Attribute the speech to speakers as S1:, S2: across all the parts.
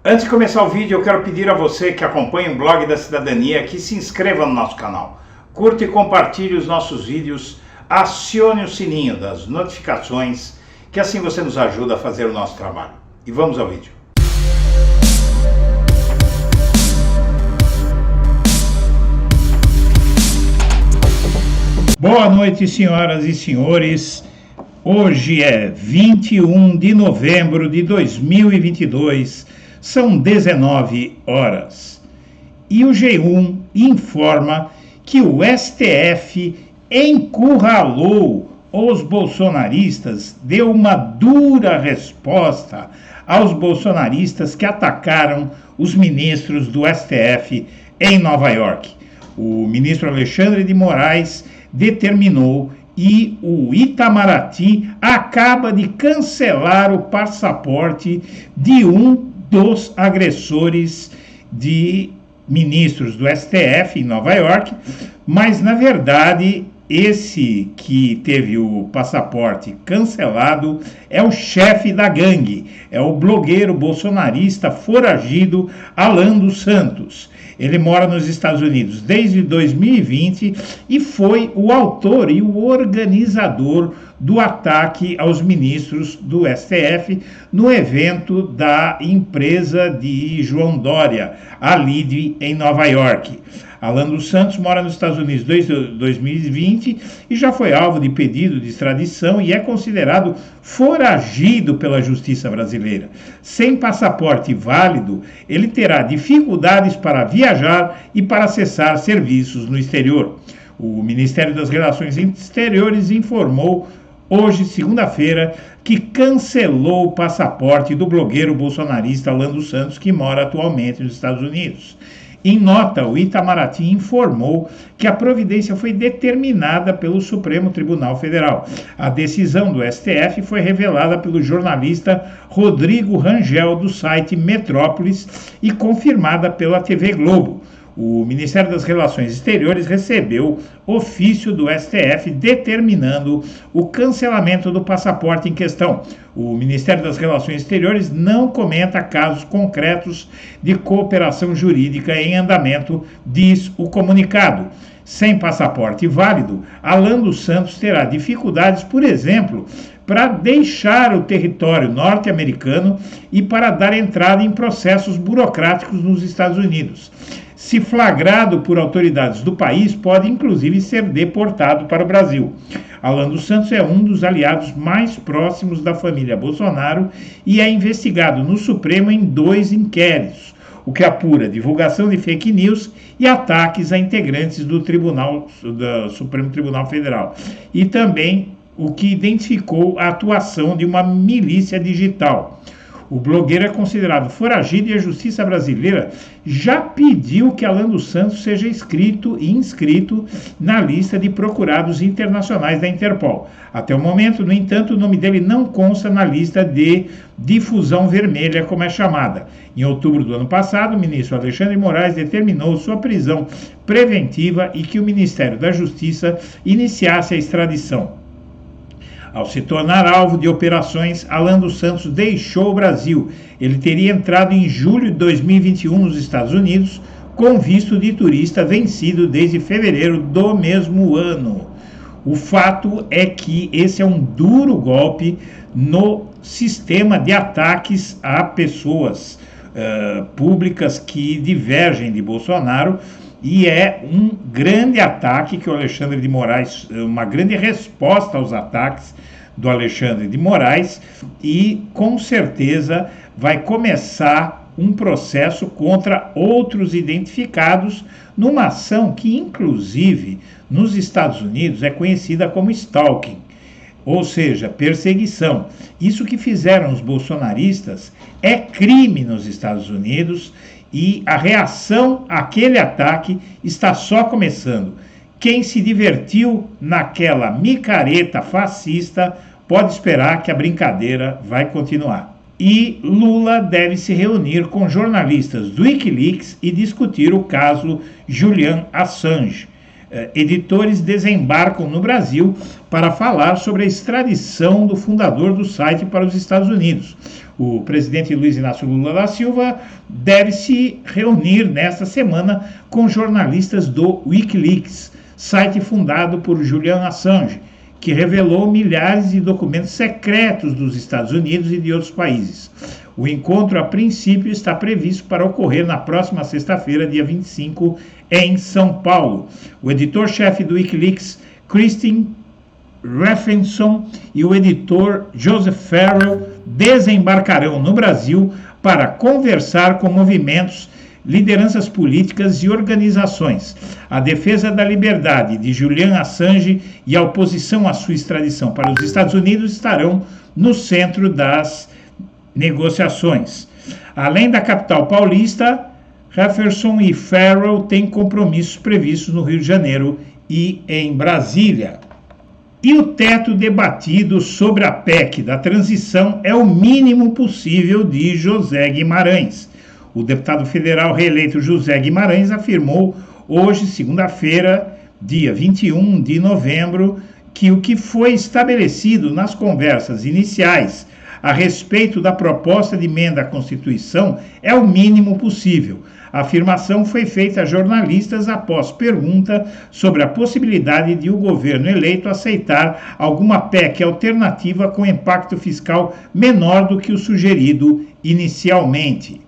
S1: Antes de começar o vídeo, eu quero pedir a você que acompanha o Blog da Cidadania que se inscreva no nosso canal, curta e compartilhe os nossos vídeos, acione o sininho das notificações, que assim você nos ajuda a fazer o nosso trabalho. E vamos ao vídeo. Boa noite, senhoras e senhores. Hoje é 21 de novembro de 2022, são 19 horas. E o G1 informa que o STF encurralou os bolsonaristas, deu uma dura resposta aos bolsonaristas que atacaram os ministros do STF em Nova York. O ministro Alexandre de Moraes determinou e o Itamaraty acaba de cancelar o passaporte de um dos agressores de ministros do STF em Nova York, mas na verdade esse que teve o passaporte cancelado é o chefe da gangue, é o blogueiro bolsonarista foragido Alan dos Santos. Ele mora nos Estados Unidos desde 2020 e foi o autor e o organizador do ataque aos ministros do STF no evento da empresa de João Dória, a Lide, em Nova York. Alan dos Santos mora nos Estados Unidos desde 2020 e já foi alvo de pedido de extradição e é considerado foragido pela justiça brasileira. Sem passaporte válido, ele terá dificuldades para viajar e para acessar serviços no exterior. O Ministério das Relações Exteriores informou hoje, segunda-feira, que cancelou o passaporte do blogueiro bolsonarista Alan dos Santos, que mora atualmente nos Estados Unidos. Em nota, o Itamaraty informou que a providência foi determinada pelo Supremo Tribunal Federal. A decisão do STF foi revelada pelo jornalista Rodrigo Rangel, do site Metrópolis, e confirmada pela TV Globo. O Ministério das Relações Exteriores recebeu ofício do STF determinando o cancelamento do passaporte em questão. O Ministério das Relações Exteriores não comenta casos concretos de cooperação jurídica em andamento, diz o comunicado. Sem passaporte válido, Alan dos Santos terá dificuldades, por exemplo, para deixar o território norte-americano e para dar entrada em processos burocráticos nos Estados Unidos. Se flagrado por autoridades do país, pode inclusive ser deportado para o Brasil. Alan dos Santos é um dos aliados mais próximos da família Bolsonaro e é investigado no Supremo em 2 inquéritos, o que apura divulgação de fake news e ataques a integrantes do Supremo Tribunal Federal, e também o que identificou a atuação de uma milícia digital. O blogueiro é considerado foragido e a justiça brasileira já pediu que Alan dos Santos seja inscrito na lista de procurados internacionais da Interpol. Até o momento, no entanto, o nome dele não consta na lista de difusão vermelha, como é chamada. Em outubro do ano passado, o ministro Alexandre de Moraes determinou sua prisão preventiva e que o Ministério da Justiça iniciasse a extradição. Ao se tornar alvo de operações, Alan dos Santos deixou o Brasil. Ele teria entrado em julho de 2021 nos Estados Unidos com visto de turista vencido desde fevereiro do mesmo ano. O fato é que esse é um duro golpe no sistema de ataques a pessoas públicas que divergem de Bolsonaro, e é um grande ataque que o Alexandre de Moraes, uma grande resposta aos ataques do Alexandre de Moraes, e com certeza vai começar um processo contra outros identificados numa ação que, inclusive, nos Estados Unidos é conhecida como stalking, ou seja, perseguição. Isso que fizeram os bolsonaristas é crime nos Estados Unidos e a reação àquele ataque está só começando. Quem se divertiu naquela micareta fascista pode esperar que a brincadeira vai continuar. E Lula deve se reunir com jornalistas do Wikileaks e discutir o caso Julian Assange. editores desembarcam no Brasil para falar sobre a extradição do fundador do site para os Estados Unidos. O presidente Luiz Inácio Lula da Silva deve se reunir nesta semana com jornalistas do Wikileaks, site fundado por Julian Assange, que revelou milhares de documentos secretos dos Estados Unidos e de outros países. O encontro, a princípio, está previsto para ocorrer na próxima sexta-feira, dia 25, em São Paulo. O editor-chefe do Wikileaks, Christine Refenson, e o editor Joseph Farrell desembarcarão no Brasil para conversar com movimentos, lideranças políticas e organizações. A defesa da liberdade de Julian Assange e a oposição à sua extradição para os Estados Unidos estarão no centro das negociações. Além da capital paulista, Jefferson e Farrell têm compromissos previstos no Rio de Janeiro e em Brasília. E o teto debatido sobre a PEC da transição é o mínimo possível de José Guimarães. O deputado federal reeleito José Guimarães afirmou hoje, segunda-feira, dia 21 de novembro, que o que foi estabelecido nas conversas iniciais a respeito da proposta de emenda à Constituição é o mínimo possível. A afirmação foi feita a jornalistas após pergunta sobre a possibilidade de o governo eleito aceitar alguma PEC alternativa com impacto fiscal menor do que o sugerido inicialmente.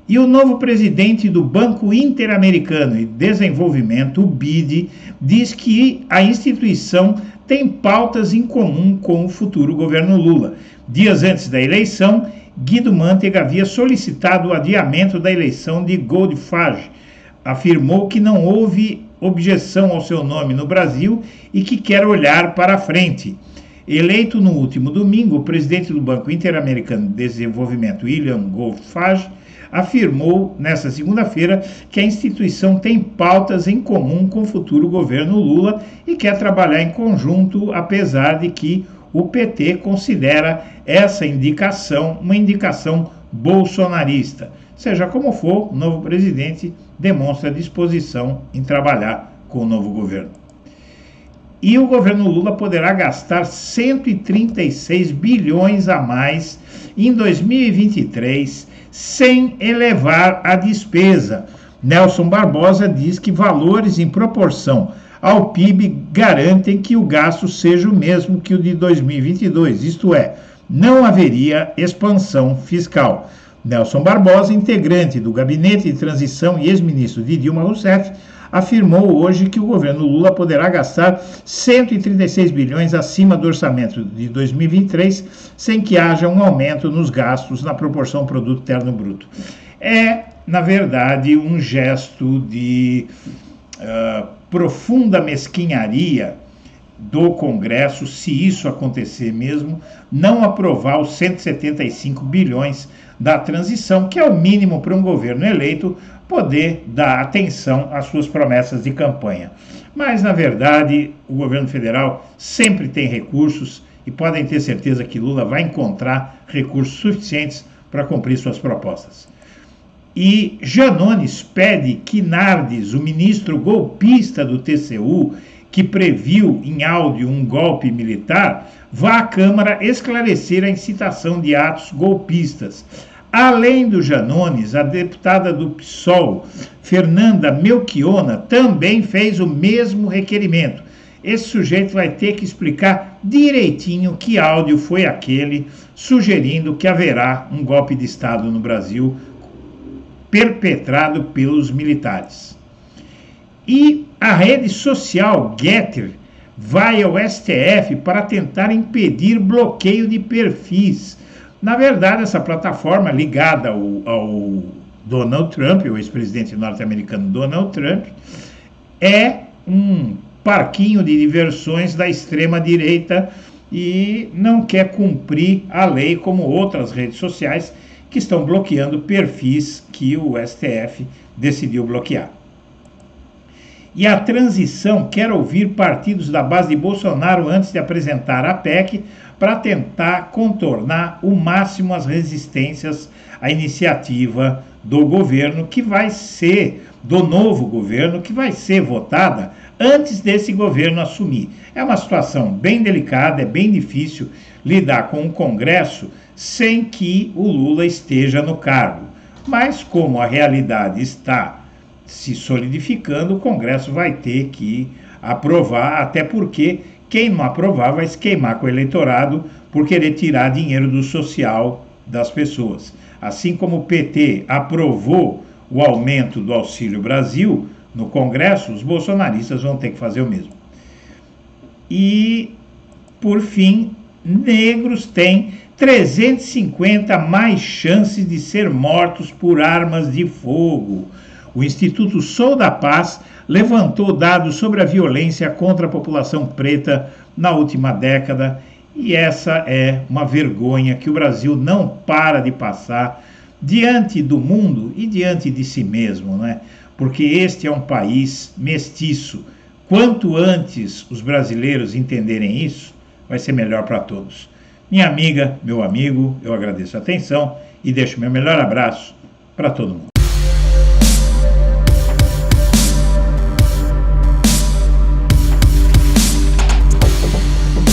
S1: E o novo presidente do Banco Interamericano de Desenvolvimento, o BID, diz que a instituição tem pautas em comum com o futuro governo Lula. Dias antes da eleição, Guido Mantega havia solicitado o adiamento da eleição de Goldfarb. Afirmou que não houve objeção ao seu nome no Brasil e que quer olhar para frente. Eleito no último domingo, o presidente do Banco Interamericano de Desenvolvimento, William Goldfarb, afirmou nesta segunda-feira que a instituição tem pautas em comum com o futuro governo Lula e quer trabalhar em conjunto, apesar de que o PT considera essa indicação uma indicação bolsonarista. Seja como for, o novo presidente demonstra disposição em trabalhar com o novo governo. E o governo Lula poderá gastar 136 bilhões a mais em 2023 sem elevar a despesa. Nelson Barbosa diz que valores em proporção ao PIB garantem que o gasto seja o mesmo que o de 2022, isto é, não haveria expansão fiscal. Nelson Barbosa, integrante do Gabinete de Transição e ex-ministro de Dilma Rousseff, afirmou hoje que o governo Lula poderá gastar 136 bilhões acima do orçamento de 2023, sem que haja um aumento nos gastos na proporção produto interno bruto. É, na verdade, um gesto de profunda mesquinharia do Congresso, se isso acontecer mesmo, não aprovar os 175 bilhões da transição, que é o mínimo para um governo eleito poder dar atenção às suas promessas de campanha. Mas, na verdade, o governo federal sempre tem recursos e podem ter certeza que Lula vai encontrar recursos suficientes para cumprir suas propostas. E Janones pede que Nardes, o ministro golpista do TCU, que previu em áudio um golpe militar, vá à Câmara esclarecer a incitação de atos golpistas. Além do Janones, a deputada do PSOL, Fernanda Melchiona, também fez o mesmo requerimento. Esse sujeito vai ter que explicar direitinho que áudio foi aquele, sugerindo que haverá um golpe de Estado no Brasil perpetrado pelos militares. E a rede social Getter vai ao STF para tentar impedir bloqueio de perfis. Na verdade, essa plataforma ligada ao Donald Trump, o ex-presidente norte-americano Donald Trump, é um parquinho de diversões da extrema-direita e não quer cumprir a lei como outras redes sociais que estão bloqueando perfis que o STF decidiu bloquear. E a transição quer ouvir partidos da base de Bolsonaro antes de apresentar a PEC para tentar contornar o máximo as resistências à iniciativa do governo, que vai ser, do novo governo, que vai ser votada antes desse governo assumir. É uma situação bem delicada, é bem difícil lidar com o Congresso sem que o Lula esteja no cargo. Mas como a realidade está se solidificando, o Congresso vai ter que aprovar, até porque quem não aprovar vai se queimar com o eleitorado por querer tirar dinheiro do social das pessoas. Assim como o PT aprovou o aumento do Auxílio Brasil no Congresso, os bolsonaristas vão ter que fazer o mesmo. E, por fim, negros têm 350 mais chances de ser mortos por armas de fogo. O Instituto Sou da Paz levantou dados sobre a violência contra a população preta na última década, e essa é uma vergonha que o Brasil não para de passar diante do mundo e diante de si mesmo, né? Porque este é um país mestiço. Quanto antes os brasileiros entenderem isso, vai ser melhor para todos. Minha amiga, meu amigo, eu agradeço a atenção e deixo meu melhor abraço para todo mundo.